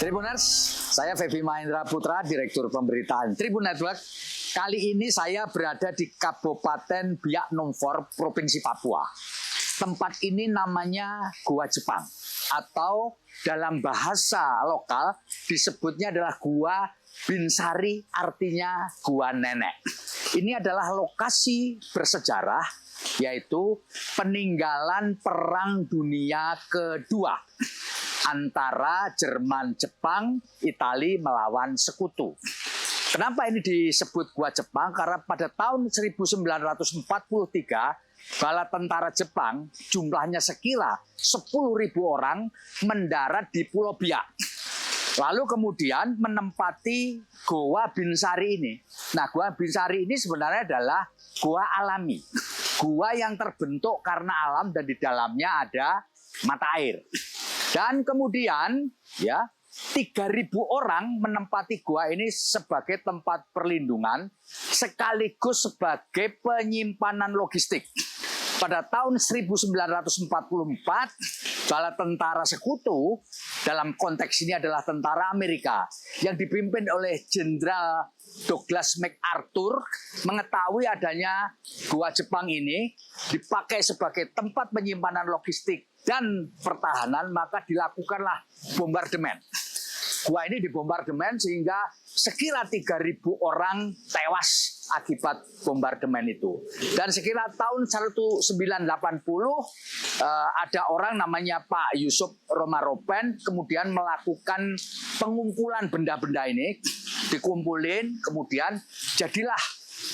Tribuners, saya Febi Mahendra Putra, Direktur Pemberitaan Tribun Network. Kali ini saya berada di Kabupaten Biak Numfor, Provinsi Papua. Tempat ini namanya Gua Jepang, atau dalam bahasa lokal disebutnya adalah Gua Binsari, artinya Gua Nenek. Ini adalah lokasi bersejarah, yaitu peninggalan Perang Dunia Kedua antara Jerman, Jepang, Itali melawan sekutu. Kenapa ini disebut Gua Jepang? Karena pada tahun 1943, bala tentara Jepang jumlahnya sekira 10.000 orang mendarat di Pulau Biak. Lalu kemudian menempati Gua Binsari ini. Nah, Gua Binsari ini sebenarnya adalah gua alami. Gua yang terbentuk karena alam dan di dalamnya ada mata air. Dan kemudian ya 3.000 orang menempati gua ini sebagai tempat perlindungan sekaligus sebagai penyimpanan logistik. Pada tahun 1944, bala tentara sekutu, dalam konteks ini adalah tentara Amerika, yang dipimpin oleh Jenderal Douglas MacArthur, mengetahui adanya Gua Jepang ini dipakai sebagai tempat penyimpanan logistik dan pertahanan, maka dilakukanlah bombardemen. Gua ini dibombardemen sehingga sekira 3.000 orang tewas akibat bombardemen itu. Dan sekira tahun 1980 ada orang namanya Pak Yusuf Romaropen kemudian melakukan pengumpulan benda-benda ini, dikumpulin, kemudian jadilah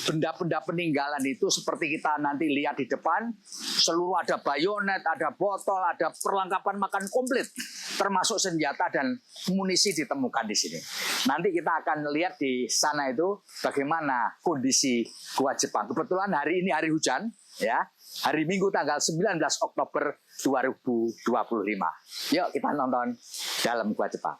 benda-benda peninggalan itu seperti kita nanti lihat di depan. Seluruh ada bayonet, ada botol, ada perlengkapan makan komplit, termasuk senjata dan munisi ditemukan di sini. Nanti kita akan lihat di sana itu bagaimana kondisi Gua Jepang. Kebetulan hari ini hari hujan, ya, hari Minggu tanggal 19 Oktober 2025. Yuk kita nonton dalam Gua Jepang.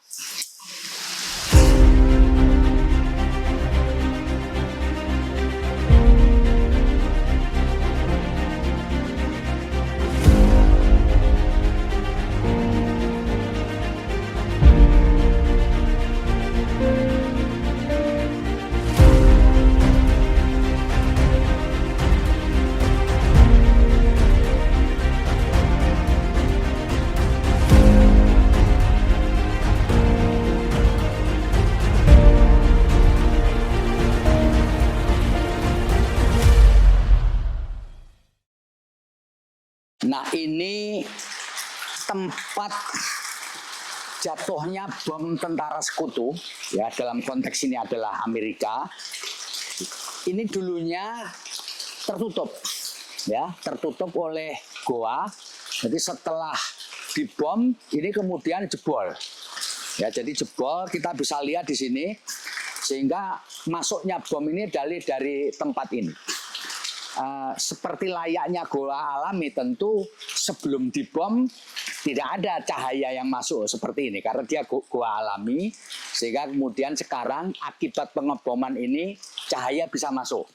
Nah, ini tempat jatuhnya bom tentara sekutu, ya, dalam konteks ini adalah Amerika. Ini dulunya tertutup, ya, tertutup oleh goa. Jadi setelah dibom, ini kemudian jebol. Ya, jadi jebol, kita bisa lihat di sini, sehingga masuknya bom ini dari tempat ini. Seperti layaknya goa alami, tentu sebelum dibom tidak ada cahaya yang masuk seperti ini karena dia goa alami, sehingga kemudian sekarang akibat pengeboman ini cahaya bisa masuk.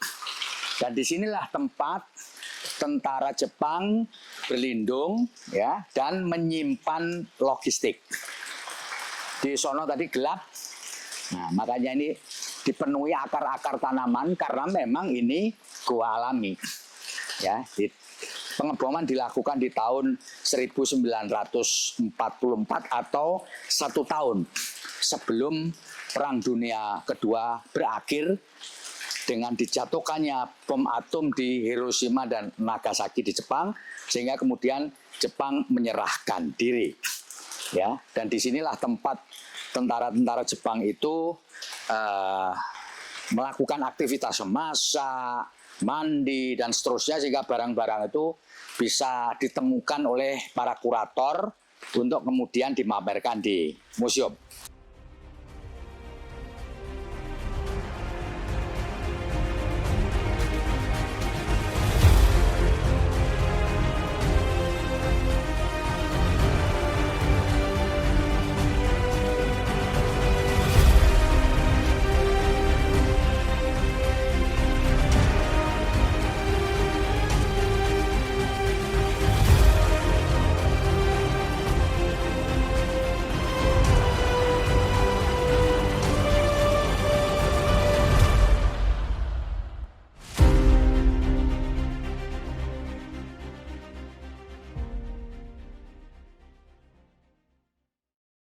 Dan disinilah tempat tentara Jepang berlindung, ya, dan menyimpan logistik. Di sono tadi gelap, nah makanya ini dipenuhi akar-akar tanaman karena memang ini gua alami. Ya, pengeboman dilakukan di tahun 1944 atau 1 tahun sebelum Perang Dunia Kedua berakhir dengan dijatuhkannya bom atom di Hiroshima dan Nagasaki di Jepang, sehingga kemudian Jepang menyerahkan diri. Ya, dan disinilah tempat tentara-tentara Jepang itu melakukan aktivitas memasak, mandi, dan seterusnya, sehingga barang-barang itu bisa ditemukan oleh para kurator untuk kemudian dimamerkan di museum.